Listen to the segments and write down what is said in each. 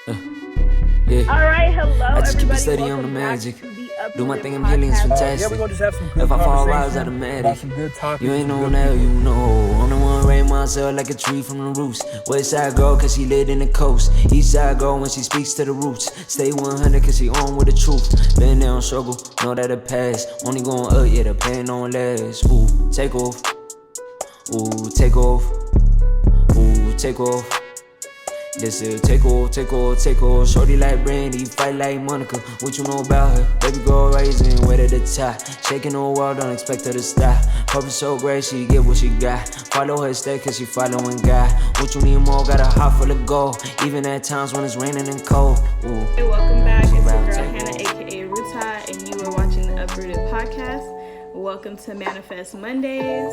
Yeah. Alright, hello I just keep everybody. it steady on the Welcome back magic. to the Do my Uprooted thing, I'm healing, it's Podcast. fantastic. We're gonna just have some good If I fall, I was conversation automatic. about some good topics. You ain't some know good now, people. you know. I'm the one raise myself like a tree from the roots. West side girl, cause she lit in the coast. East side girl when she speaks to the roots. Stay 100 cause she on with the truth. Been there on struggle, know that it pass. Only going up, yeah, the pain don't last. Ooh, take off. Ooh, take off. Ooh, take off. This is take off. Shorty like Brandy, fight like Monica. What you know about her? Baby girl rising, way to the top. Shaking the world, don't expect her to stop. Purpose so great, she get what she got. Follow her step, cause she following God. What you need more, got a heart full of gold. Even at times when it's raining and cold. Ooh. Hey, welcome back. It's your girl Hannah, aka Ruta, and you are watching the Uprooted Podcast. Welcome to Manifest Mondays.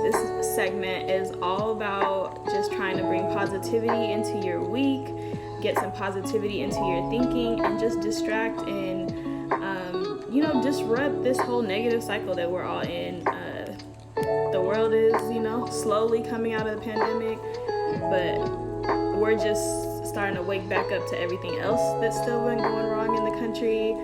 This segment is all about just trying to bring positivity into your week, get some positivity into your thinking, and just distract and, disrupt this whole negative cycle that we're all in. The world is, slowly coming out of the pandemic, but we're just starting to wake back up to everything else that's still been going wrong in the country,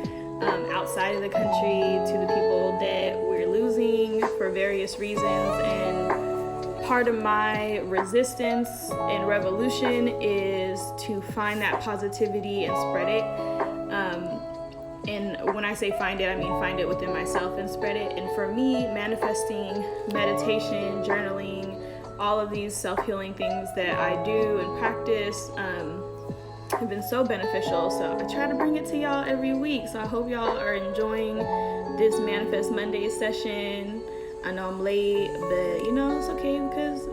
outside of the country, to the people that we're losing for various reasons. And part of my resistance and revolution is to find that positivity and spread it. And when I say find it, I mean find it within myself and spread it. And for me, manifesting, meditation, journaling, all of these self-healing things that I do and practice have been so beneficial. So I try to bring it to y'all every week. So I hope y'all are enjoying this Manifest Monday session. I know I'm late, but it's okay, because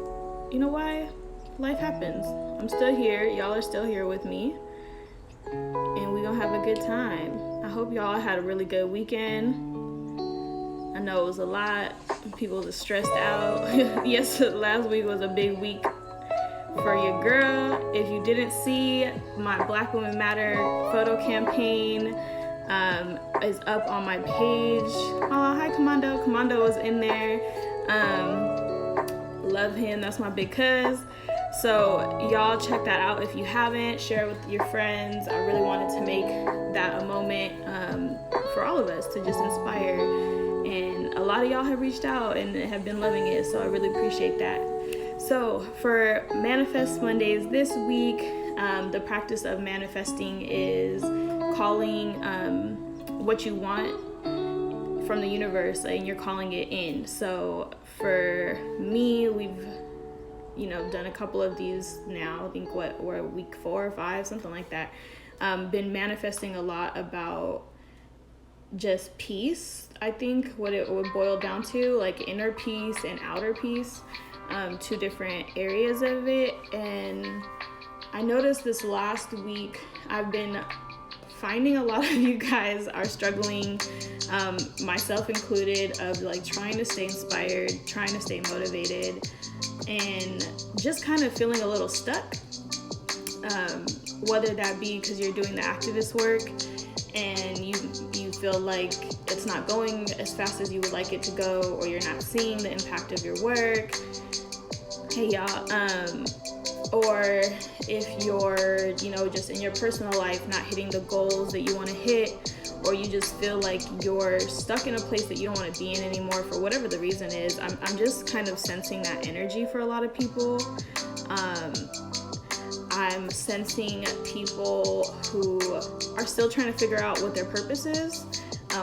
you know why? Life happens. I'm still here. Y'all are still here with me. And we're gonna have a good time. I hope y'all had a really good weekend. I know it was a lot. People were stressed out. Last week was a big week for your girl. If you didn't see, my Black Women Matter photo campaign is up on my page. Oh, hi Commando. Commando was in there. Love him. That's my big cuz. So y'all check that out if you haven't. Share it with your friends. I really wanted to make that a moment for all of us to just inspire. And a lot of y'all have reached out and have been loving it. So I really appreciate that. So for Manifest Mondays this week, the practice of manifesting is calling what you want from the universe, and you're calling it in. So for me, we've done a couple of these now. I think we're week 4 or 5, something like that. Been manifesting a lot about just peace. I think what it would boil down to, like inner peace and outer peace, 2 different areas of it. And I noticed this last week, I've been finding a lot of you guys are struggling, myself included, of like trying to stay inspired, trying to stay motivated, and just kind of feeling a little stuck. Whether that be because you're doing the activist work and you feel like it's not going as fast as you would like it to go, or you're not seeing the impact of your work. Hey y'all. Or if you're, just in your personal life not hitting the goals that you want to hit, or you just feel like you're stuck in a place that you don't want to be in anymore for whatever the reason is. I'm just kind of sensing that energy for a lot of people. I'm sensing people who are still trying to figure out what their purpose is,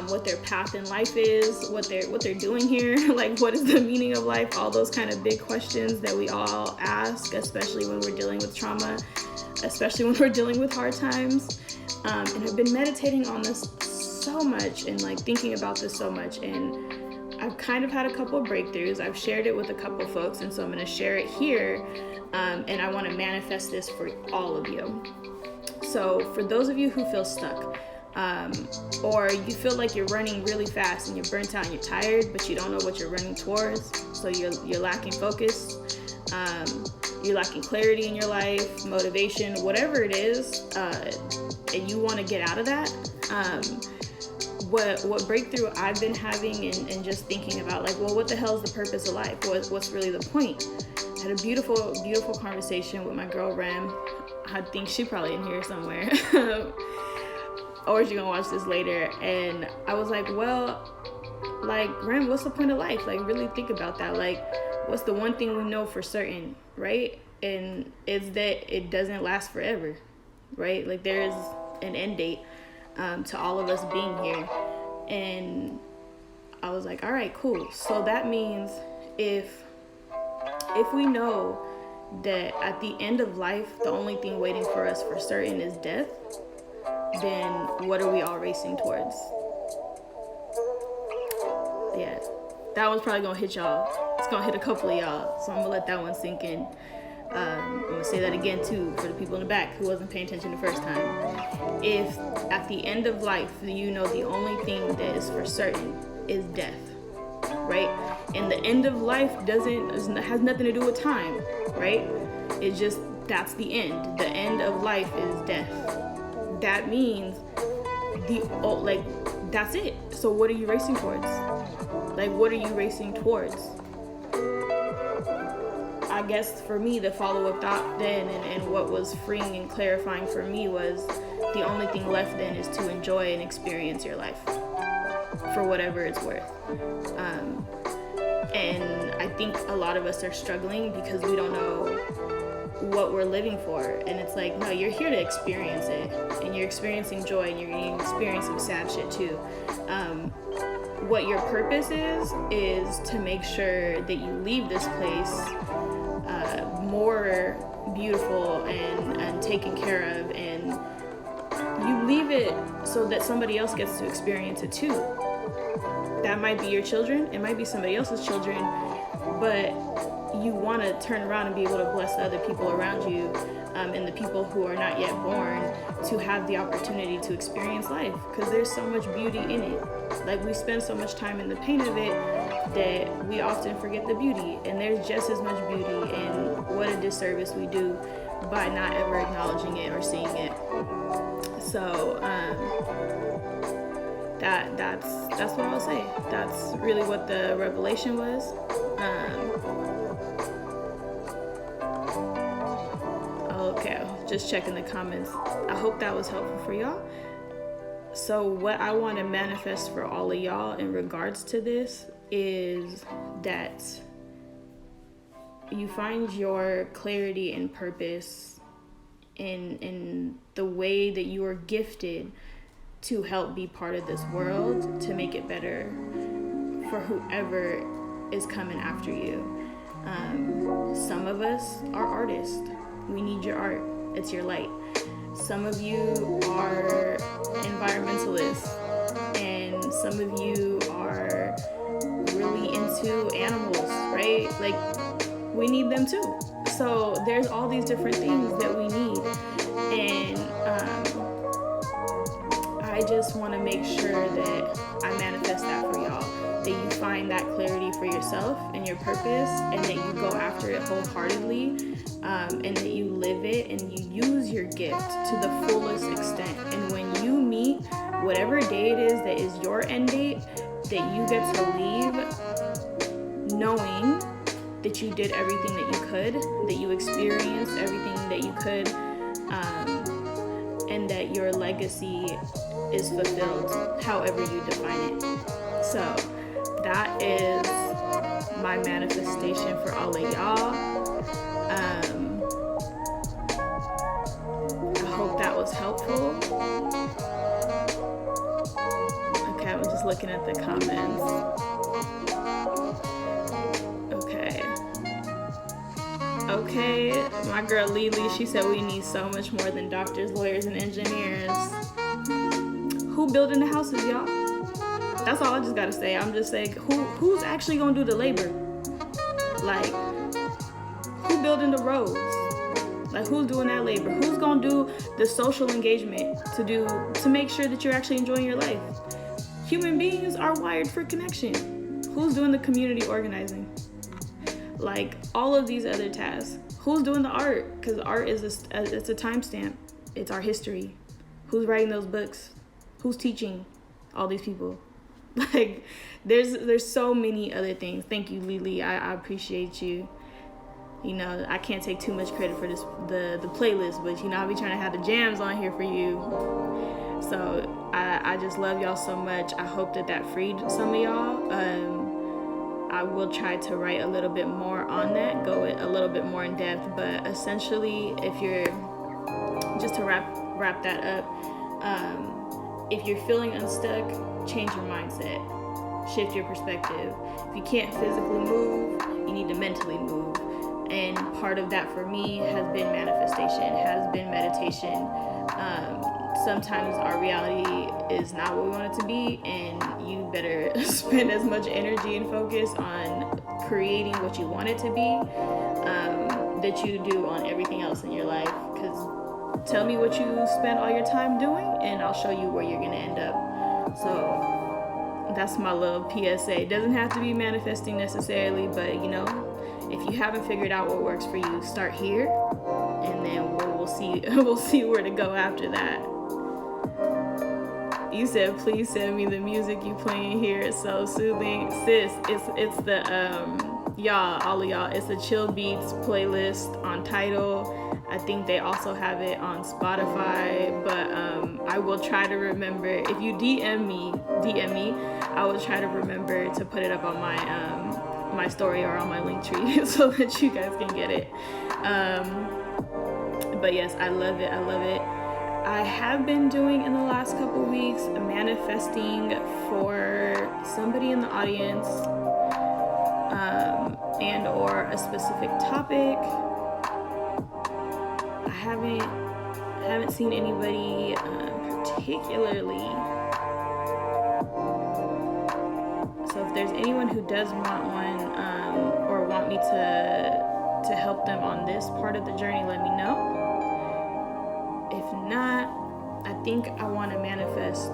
what their path in life is, what they're doing here, like what is the meaning of life, all those kind of big questions that we all ask, especially when we're dealing with trauma, especially when we're dealing with hard times. And I've been meditating on this so much and like thinking about this so much, and I've kind of had a couple of breakthroughs. I've shared it with a couple of folks, and so I'm going to share it here, and I want to manifest this for all of you. So for those of you who feel stuck, or you feel like you're running really fast and you're burnt out and you're tired, but you don't know what you're running towards, so you're lacking focus, you're lacking clarity in your life, motivation, whatever it is, and you want to get out of that, what breakthrough I've been having and just thinking about, like, well, what the hell is the purpose of life? What's really the point? I had a beautiful conversation with my girl Rem. I think she probably in here somewhere. Or she gonna watch this later. And I was like, well, like, Rem, what's the point of life? Like, really think about that. Like, what's the one thing we know for certain, right? And it's that it doesn't last forever, right? Like, there is an end date to all of us being here. And I was like, all right, cool. So that means if we know that at the end of life, the only thing waiting for us for certain is death, then what are we all racing towards? Yeah, that one's probably gonna hit y'all. It's gonna hit a couple of y'all, so I'm gonna let that one sink in. I'm gonna say that again too for the people in the back who wasn't paying attention the first time. If at the end of life, you know the only thing that is for certain is death, right? And the end of life has nothing to do with time, right? It's just, that's the end. The end of life is death. That means that's it. So what are you racing towards? Like, what are you racing towards? I guess for me, the follow-up thought then and what was freeing and clarifying for me was the only thing left then is to enjoy and experience your life for whatever it's worth. And I think a lot of us are struggling because we don't know what we're living for. And it's like, no, you're here to experience it, and you're experiencing joy, and you're experiencing sad shit too. What your purpose is to make sure that you leave this place more beautiful and taken care of, and you leave it so that somebody else gets to experience it too. That might be your children, it might be somebody else's children, but you want to turn around and be able to bless the other people around you, and the people who are not yet born to have the opportunity to experience life, because there's so much beauty in it. Like, we spend so much time in the pain of it that we often forget the beauty, and there's just as much beauty, and what a disservice we do by not ever acknowledging it or seeing it. So that's what I'll say. That's really what the revelation was. Okay, just checking the comments. I hope that was helpful for y'all. So what I want to manifest for all of y'all in regards to this is that you find your clarity and purpose in the way that you are gifted to help be part of this world, to make it better for whoever is coming after you. Some of us are artists. We need your art. It's your light. Some of you are environmentalists, and some of you are really into animals, right? Like, we need them too. So there's all these different things that we need, and I just want to make sure that I manifest that for y'all, that you find that clarity for yourself and your purpose, and that you go after it wholeheartedly, and that you live it and you use your gift to the fullest extent. And when you meet whatever day it is that is your end date, that you get to leave knowing that you did everything that you could, that you experienced everything that you could, and that your legacy is fulfilled however you define it. So that is my manifestation for all of y'all. I hope that was helpful. Okay, I'm just looking at the comments. Okay, my girl Lily, she said we need so much more than doctors, lawyers, and engineers. Who building the houses, y'all? That's all I just gotta say. I'm just saying, who's actually gonna do the labor? Like, who building the roads? Like, who's doing that labor? Who's gonna do the social engagement to make sure that you're actually enjoying your life? Human beings are wired for connection. Who's doing the community organizing? Like, all of these other tasks. Who's doing the art? Because art is it's a timestamp. It's our history. Who's writing those books? Who's teaching? all these people. Like, there's so many other things. Thank you, Lily. I appreciate you. You know, I can't take too much credit for the playlist, but you know, I'll be trying to have the jams on here for you. So I just love y'all so much. I hope that freed some of y'all. I will try to write a little bit more on that, go a little bit more in depth, but essentially, if you're, just to wrap that up, if you're feeling unstuck, change your mindset, shift your perspective. If you can't physically move, you need to mentally move. And part of that for me has been manifestation, has been meditation. Sometimes our reality is not what we want it to be, and you better spend as much energy and focus on creating what you want it to be that you do on everything else in your life. Because tell me what you spend all your time doing, and I'll show you where you're going to end up. So that's my little PSA. It doesn't have to be manifesting necessarily, but you know, if you haven't figured out what works for you, start here, and then we'll see where to go after that. You said, please send me the music you playing here. It's so soothing. Sis, it's the, y'all, all of y'all, it's the Chill Beats playlist on Tidal. I think they also have it on Spotify, but I will try to remember. If you DM me, I will try to remember to put it up on my story or on my link tree so that you guys can get it. But yes, I love it. I have been doing in the last couple weeks manifesting for somebody in the audience and or a specific topic. I haven't seen anybody particularly. So if there's anyone who does want one or want me to help them on this part of the journey, let me know. If not, I think I want to manifest.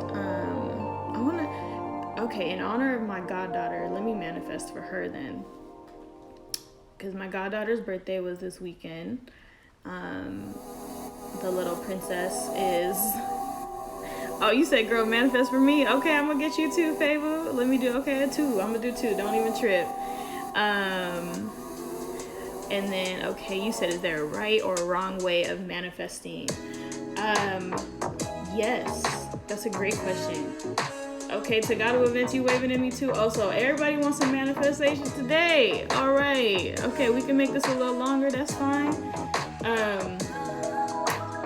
Okay, in honor of my goddaughter, let me manifest for her then. Because my goddaughter's birthday was this weekend. The little princess is... Oh, you said, girl, manifest for me? Okay, I'm going to get you too, Fable. Let me do, okay, two. I'm going to do two. Don't even trip. And then, okay, you said, is there a right or a wrong way of manifesting? Yes, that's a great question. Okay, Tagato events, you waving at me too. Also, everybody wants some manifestations today. All right. Okay, we can make this a little longer. That's fine.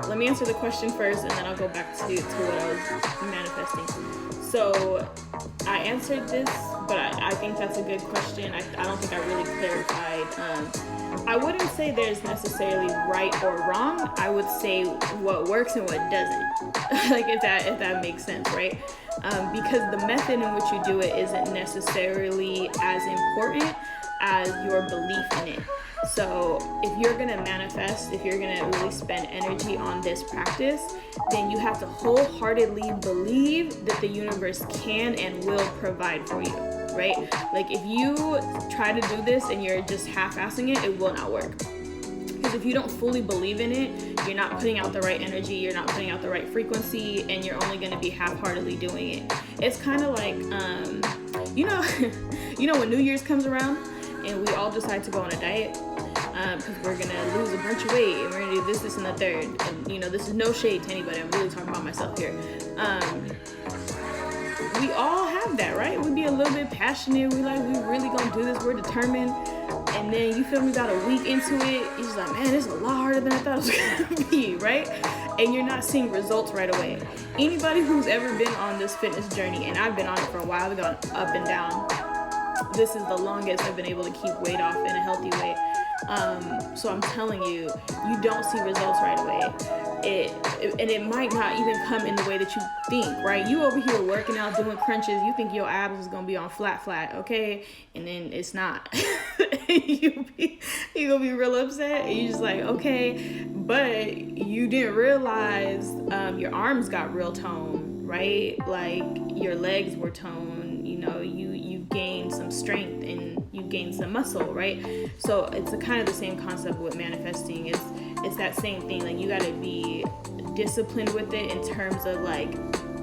Let me answer the question first, and then I'll go back to what I was manifesting. So I answered this, but I think that's a good question. I don't think I really clarified. I wouldn't say there's necessarily right or wrong. I would say what works and what doesn't. Like if that makes sense, right? Because the method in which you do it isn't necessarily as important as your belief in it. So if you're gonna manifest, if you're gonna really spend energy on this practice, then you have to wholeheartedly believe that the universe can and will provide for you, right? Like if you try to do this and you're just half-assing it, it will not work. Because if you don't fully believe in it, you're not putting out the right energy, you're not putting out the right frequency, and you're only gonna be half-heartedly doing it. It's kind of like, you know when New Year's comes around and we all decide to go on a diet, because we're gonna lose a bunch of weight and we're gonna do this, and the third. And you know, this is no shade to anybody. I'm really talking about myself here. We all have that, right? We be a little bit passionate. We really gonna do this. We're determined. And then you feel me, about a week into it, you're just like, man, this is a lot harder than I thought it was gonna be, right? And you're not seeing results right away. Anybody who's ever been on this fitness journey, and I've been on it for a while, I've gone up and down. This is the longest I've been able to keep weight off in a healthy way. So I'm telling you, you don't see results right away. And it might not even come in the way that you think, right? You over here working out, doing crunches, you think your abs is gonna be on flat, okay? And then it's not. you gonna be real upset, and you're just like, okay, but you didn't realize your arms got real toned, right? Like your legs were toned, you know, you gained some strength and you gained some muscle, right? So it's a kind of the same concept with manifesting. It's that same thing. Like you gotta be disciplined with it in terms of like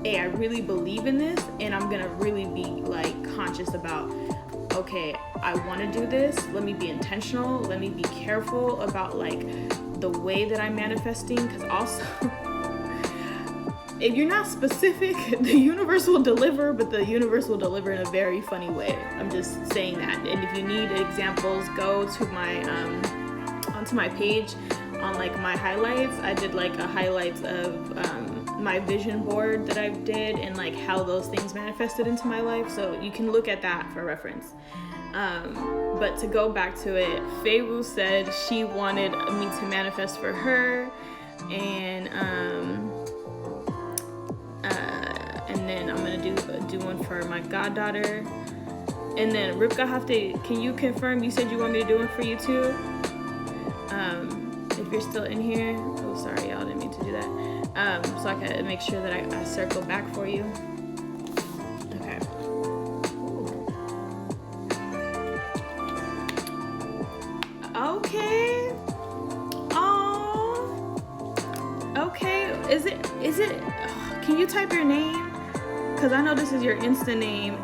hey, I really believe in this, and I'm gonna really be like conscious about, okay, I want to do this. Let me be intentional. Let me be careful about like the way that I'm manifesting, because also if you're not specific, the universe will deliver, but the universe will deliver in a very funny way. I'm just saying that. And if you need examples, go to my onto my page on like my highlights. I did like a highlights of my vision board that I did and like how those things manifested into my life. So you can look at that for reference. But to go back to it, Feiwu said she wanted me to manifest for her, and then I'm gonna do one for my goddaughter. And then Ripka Hafte, can you confirm? You said you want me to do one for you too. If you're still in here, oh sorry, y'all, didn't mean to do that. So I can make sure that I circle back for you. Okay. Okay. Oh. Okay. Is it? Can you type your name? Cause I know this is your Insta name.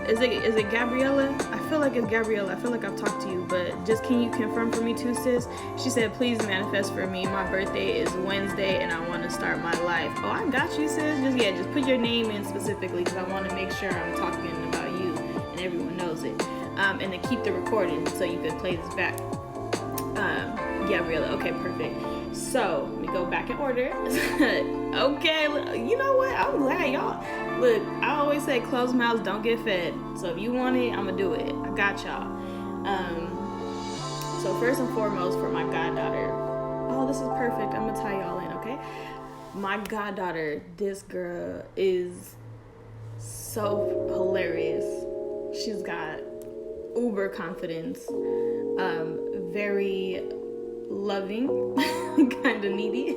Is it Gabriella? I feel like it's Gabriella. I feel like I've talked to you, but just can you confirm for me too, sis? She said, please manifest for me. My birthday is Wednesday and I want to start my life. Oh, I got you, sis. Just put your name in specifically, because I want to make sure I'm talking about you and everyone knows it. And then keep the recording so you could play this back. Gabriella. Okay, perfect. So let me go back in order. Okay, you know what? I'm glad y'all. Look, I always say closed mouths don't get fed. So if you want it, I'm gonna do it. I got y'all. So first and foremost, for my goddaughter. Oh, this is perfect. I'm gonna tie y'all in, okay? My goddaughter, this girl is so hilarious. She's got uber confidence, very loving, kind of needy,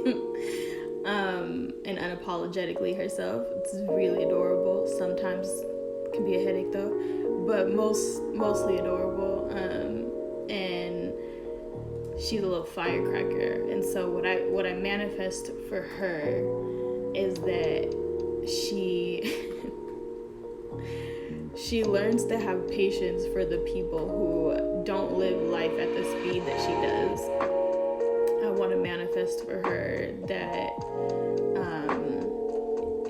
and unapologetically herself. It's really adorable. Sometimes can be a headache though, but mostly adorable. And she's a little firecracker. And so what I manifest for her is that she learns to have patience for the people who don't live life at the speed that she does. I want to manifest for her that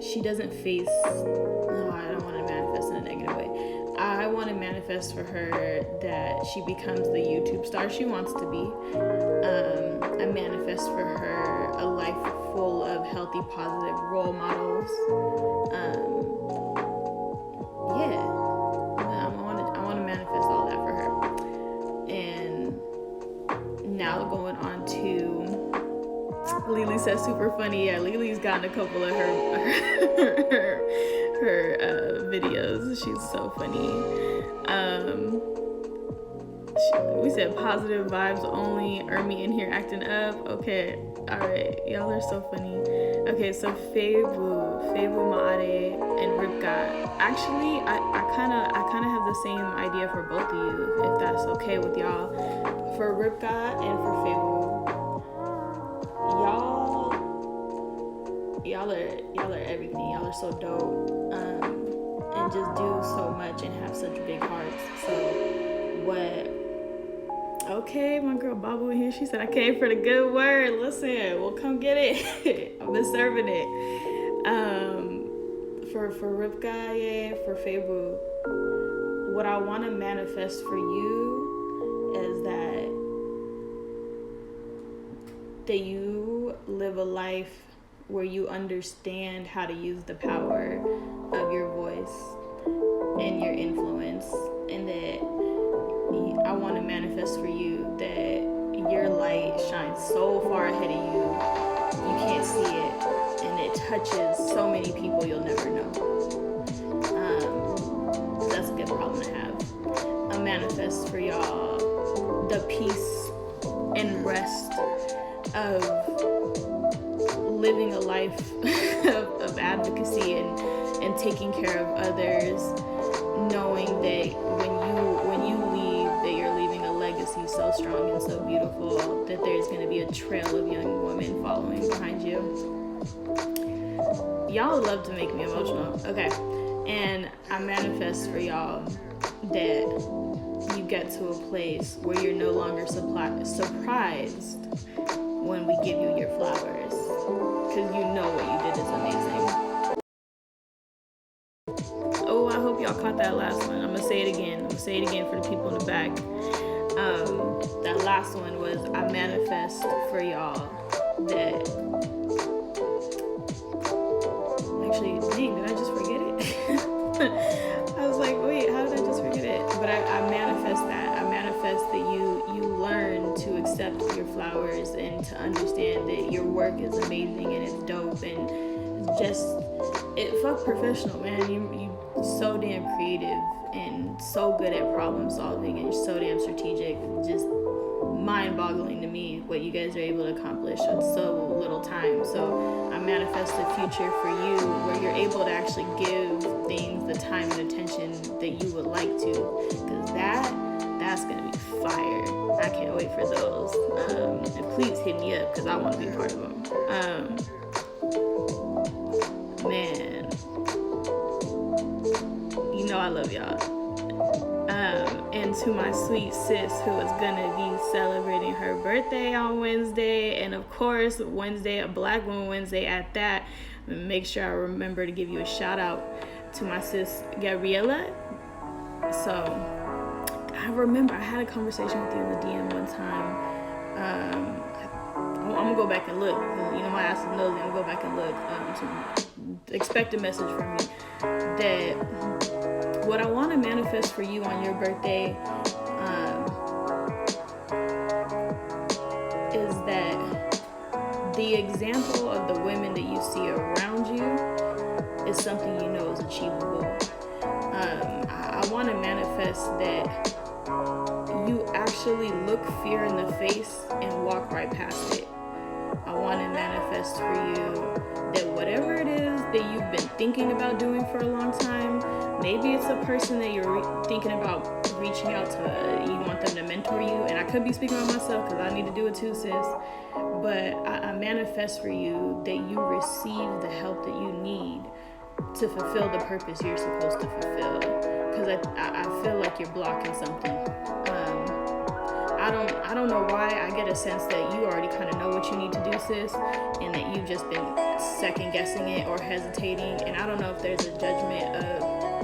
she doesn't face, no, I don't want to manifest in a negative way. I want to manifest for her that she becomes the YouTube star she wants to be. I manifest for her a life full of healthy, positive role models. I want to manifest all that for her. And now going on to, Lily says super funny. Yeah, Lily's gotten a couple of her videos. She's so funny. We said positive vibes only. Ermi in here acting up. Okay, all right, y'all are so funny. Okay, so Feiwu Maare, and Ripka. Actually, I kind of have the same idea for both of you, if that's okay with y'all. For Ripka and for Feiwu, y'all are everything. Y'all are so dope, and just do so much and have such big hearts. So what? Okay, my girl Babu in here. She said I came for the good word. Listen, we'll come get it. I've been serving it. For Ripka, yeah, for Feiwu, what I want to manifest for you is that you live a life where you understand how to use the power of your voice and your influence, and that I want to manifest for you that your light shines so far ahead of you, you can't see it, and it touches so many people you'll never know. That's a good problem to have. I manifest for y'all the peace and rest of living a life of advocacy and taking care of others, knowing that when you leave, that you're leaving a legacy so strong and so beautiful that there's going to be a trail of young women following behind you. y'all love to make me emotional. Okay. And I manifest for y'all that you get to a place where you're no longer surprised when we give you your flowers, because you know what you did is amazing. Oh, I hope y'all caught that last one. I'm gonna say it again. For the people in the back. That last one was, I manifest for y'all that, actually, dang, did I just forget it? I was like, wait, how did I just forget it? But I manifest that. I manifest that you learn to accept your flowers and to understand that your work is amazing and it's dope, and fuck professional, man. You so damn creative and so good at problem solving, and you're so damn strategic. Just mind-boggling to me what you guys are able to accomplish with so little time. So I manifest a future for you where you're able to actually give things the time and attention that you would like to, because that's gonna be fire. I can't wait for those. And please hit me up, because I want to be a part of them. Man, you know I love y'all. And to my sweet sis who is gonna be celebrating her birthday on Wednesday, and of course Wednesday, a Black Woman Wednesday at that, make sure I remember to give you a shout out to my sis Gabriella. So I remember I had a conversation with you in the DM one time. I'm gonna go back and look. You know, my ass is nosy. I'm gonna go back and look. Expect a message from me that what I want to manifest for you on your birthday is that the example of the women that you see around you is something you know is achievable. I want to manifest that you actually look fear in the face and walk right past it. I want to manifest for you that whatever it is that you've been thinking about doing for a long time, maybe it's a person that you're thinking about reaching out to, you want them to mentor you, and I could be speaking about myself because I need to do it too, sis, but I manifest for you that you receive the help that you need to fulfill the purpose you're supposed to fulfill, because I feel like you're blocking something. I don't know why I get a sense that you already kind of know what you need to do, sis, and that you've just been second guessing it or hesitating, and I don't know if there's a judgment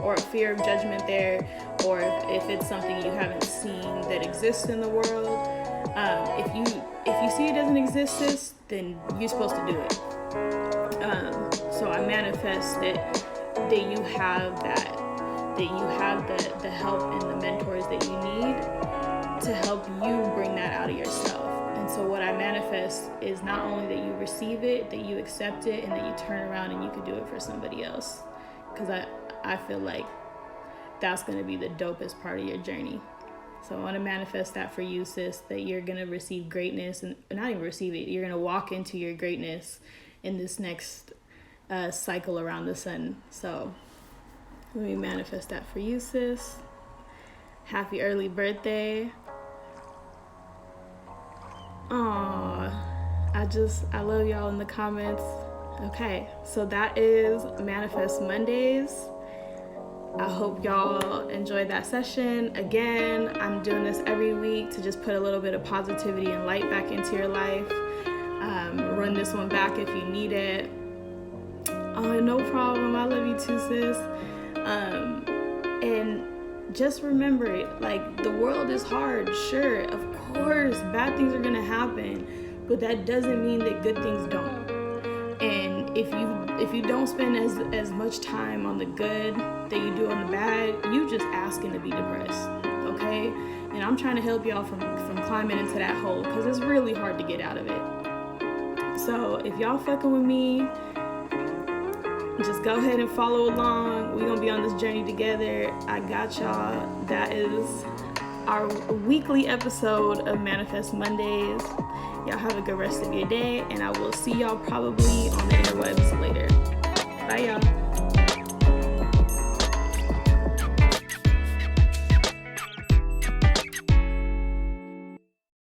or a fear of judgment there, or if it's something you haven't seen that exists in the world. If you see it doesn't exist, sis, then you're supposed to do it. So I manifest that you have the help and the mentors that you need to help you bring that out of yourself. And so what I manifest is not only that you receive it, that you accept it, and that you turn around and you can do it for somebody else. Because I feel like that's going to be the dopest part of your journey. So I want to manifest that for you, sis, that you're going to receive greatness, and not even receive it, you're going to walk into your greatness in this next cycle around the sun. So let me manifest that for you, sis. Happy early birthday. Aww, I love y'all in the comments. Okay, so that is Manifest Mondays. I hope y'all enjoyed that session. Again, I'm doing this every week to just put a little bit of positivity and light back into your life. Run this one back if you need it. Oh, no problem. I love you too, sis. And just remember it, like, the world is hard. Sure, of course, bad things are gonna happen, but that doesn't mean that good things don't. And if you don't spend as much time on the good that you do on the bad, you just asking to be depressed, okay? And I'm trying to help y'all from climbing into that hole, because it's really hard to get out of it. So if y'all fucking with me, just go ahead and follow along. We're gonna be on this journey together. I got y'all. That is our weekly episode of Manifest Mondays. Y'all have a good rest of your day, and I will see y'all probably on the interwebs later. Bye, y'all.